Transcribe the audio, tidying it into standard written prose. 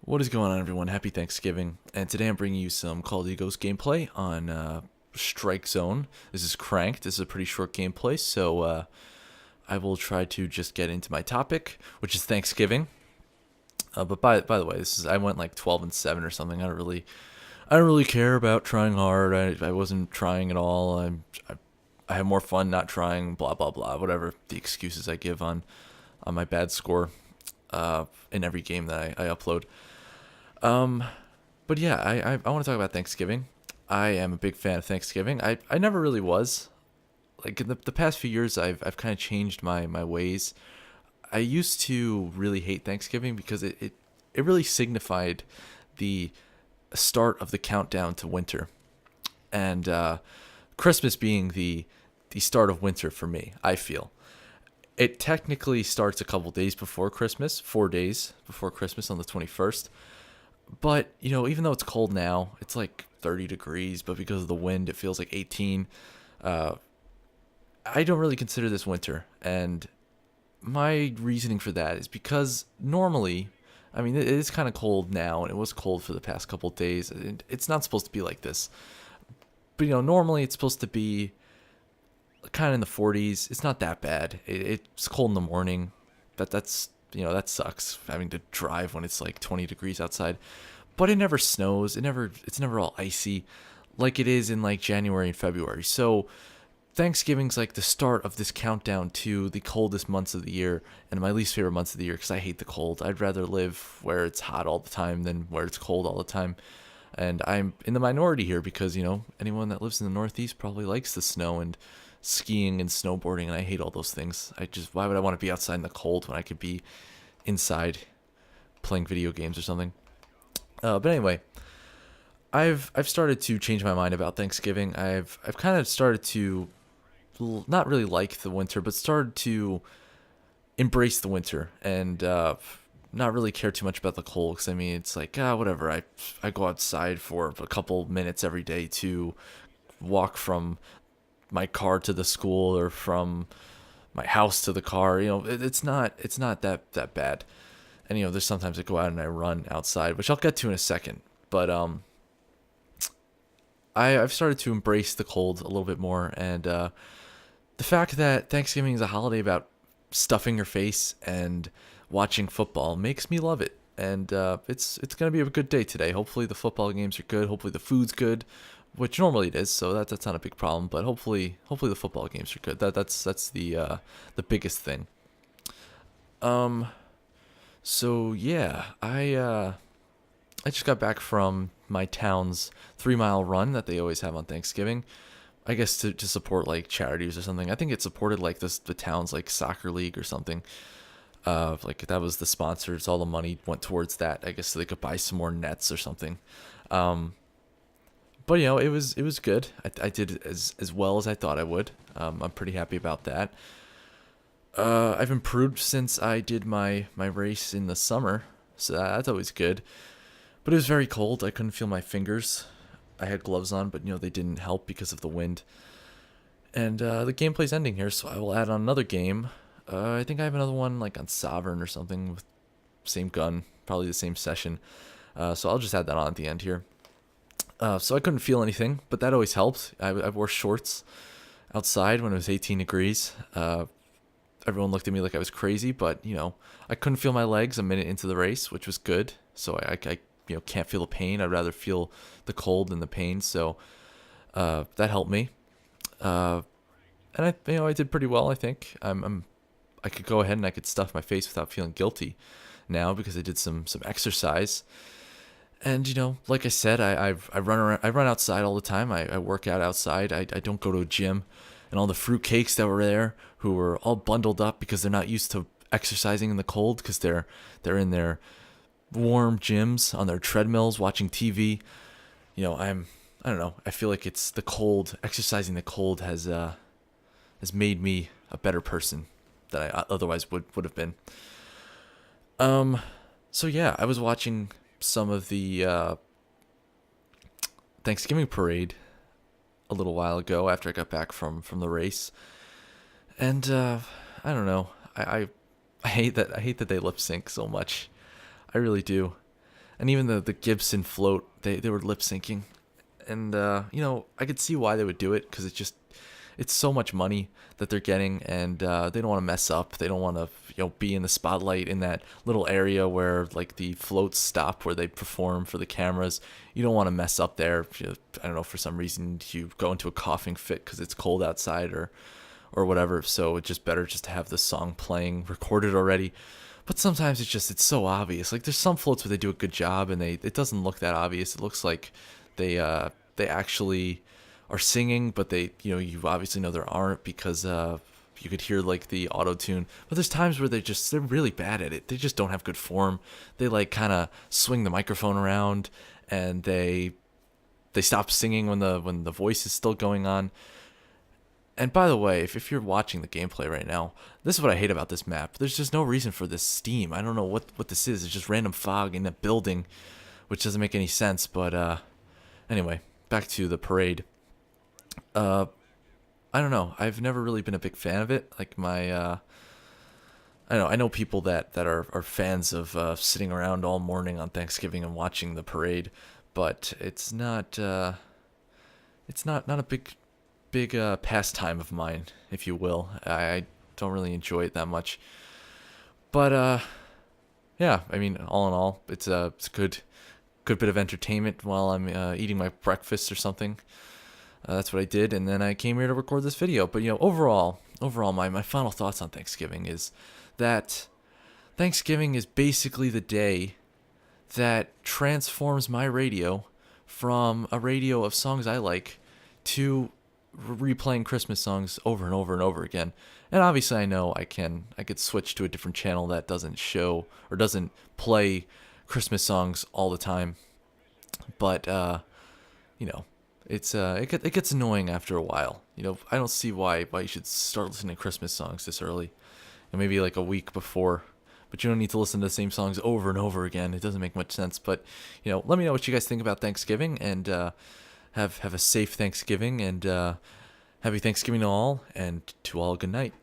What is going on, everyone? Happy Thanksgiving. And today I'm bringing you some Call of Duty Ghost gameplay on Strike Zone. This is Cranked. This is a pretty short gameplay, so I will try to just get into my topic, which is Thanksgiving. But by the way, I went like 12-7 or something. I don't really care about trying hard. I wasn't trying at all. I have more fun not trying. Blah blah blah. Whatever the excuses I give on my bad score in every game that I upload. Um, but yeah, I want to talk about Thanksgiving. I am a big fan of Thanksgiving. I never really was. Like in the past few years, I've kind of changed my ways. I used to really hate Thanksgiving because it really signified the start of the countdown to winter, and Christmas being the start of winter for me. I feel it technically starts a couple days before Christmas, 4 days before Christmas on the 21st. But, even though it's cold now, it's like 30 degrees, but because of the wind, it feels like 18. Uh, I don't really consider this winter. And my reasoning for that is because normally, I mean, it is kind of cold now, and it was cold for the past couple of days. And it's not supposed to be like this. But, normally it's supposed to be kind of in the 40s. It's not that bad. It's cold in the morning. That sucks having to drive when it's like 20 degrees outside. But it never snows. It's never all icy like it is in like January and February. So Thanksgiving's like the start of this countdown to the coldest months of the year and my least favorite months of the year because I hate the cold. I'd rather live where it's hot all the time than where it's cold all the time. And I'm in the minority here because, anyone that lives in the Northeast probably likes the snow and skiing and snowboarding, and I hate all those things. Why would I want to be outside in the cold when I could be inside playing video games or something? But anyway, I've started to change my mind about Thanksgiving. I've kind of started to not really like the winter, but started to embrace the winter and not really care too much about the cold. Because I mean, it's like whatever. I go outside for a couple minutes every day to walk from my car to the school or from my house to the car. It's not that bad. And there's sometimes I go out and I run outside, which I'll get to in a second. But I've started to embrace the cold a little bit more, and the fact that Thanksgiving is a holiday about stuffing your face and watching football makes me love it. And it's gonna be a good day today. Hopefully the football games are good. Hopefully the food's good, which normally it is. So that's not a big problem. But hopefully the football games are good. That's the biggest thing. Um. So yeah, I just got back from my town's 3 mile run that they always have on Thanksgiving. I guess to support like charities or something. I think it supported like the town's like soccer league or something. Like that was the sponsors. All the money went towards that. I guess so they could buy some more nets or something. Um, but it was good. I did as well as I thought I would. I'm pretty happy about that. I've improved since I did my race in the summer, so that's always good. But it was very cold. I couldn't feel my fingers. I had gloves on, but they didn't help because of the wind. And the gameplay's ending here, so I will add on another game. I think I have another one like on Sovereign or something with same gun, probably the same session. So I'll just add that on at the end here. So I couldn't feel anything, but that always helped. I wore shorts outside when it was 18 degrees. Everyone looked at me like I was crazy, but I couldn't feel my legs a minute into the race, which was good. So I can't feel the pain. I'd rather feel the cold than the pain. So that helped me. And I did pretty well. I think I could go ahead and I could stuff my face without feeling guilty now because I did some exercise. And like I said, I run around, I run outside all the time. I work out outside. I don't go to a gym. And all the fruitcakes that were there, who were all bundled up because they're not used to exercising in the cold because they're in their warm gyms on their treadmills watching TV. I don't know. I feel like it's the cold. Exercising the cold has made me a better person than I otherwise would have been. So yeah, I was watching some of the Thanksgiving parade a little while ago after I got back from the race, and I don't know. I hate that they lip sync so much. I really do. and even the Gibson float, they were lip syncing, and I could see why they would do it, because it's so much money that they're getting, and they don't want to mess up. They don't want to be in the spotlight in that little area where like the floats stop where they perform for the cameras. You don't want to mess up there. I don't know, for some reason you go into a coughing fit because it's cold outside or whatever. So it's just better just to have the song playing recorded already. But sometimes it's so obvious. Like there's some floats where they do a good job and it doesn't look that obvious. It looks like they actually are singing, but you obviously know there aren't, because you could hear like the auto tune. But there's times where they're really bad at it. They just don't have good form. They like kind of swing the microphone around, and they stop singing when the voice is still going on. And by the way, if you're watching the gameplay right now, this is what I hate about this map. There's just no reason for this steam. I don't know what this is. It's just random fog in a building, which doesn't make any sense. But anyway, back to the parade. I don't know. I've never really been a big fan of it. Like I know people that are fans of sitting around all morning on Thanksgiving and watching the parade, but it's not a big pastime of mine, if you will. I don't really enjoy it that much. But yeah, I mean, all in all, it's a good bit of entertainment while I'm eating my breakfast or something. That's what I did, and then I came here to record this video. But overall, my final thoughts on Thanksgiving is that Thanksgiving is basically the day that transforms my radio from a radio of songs I like to replaying Christmas songs over and over and over again. And obviously I know I could switch to a different channel that doesn't show or doesn't play Christmas songs all the time. But it gets annoying after a while. I don't see why you should start listening to Christmas songs this early. And maybe like a week before. But you don't need to listen to the same songs over and over again. It doesn't make much sense. But let me know what you guys think about Thanksgiving, and have a safe Thanksgiving, and happy Thanksgiving to all, and to all, good night.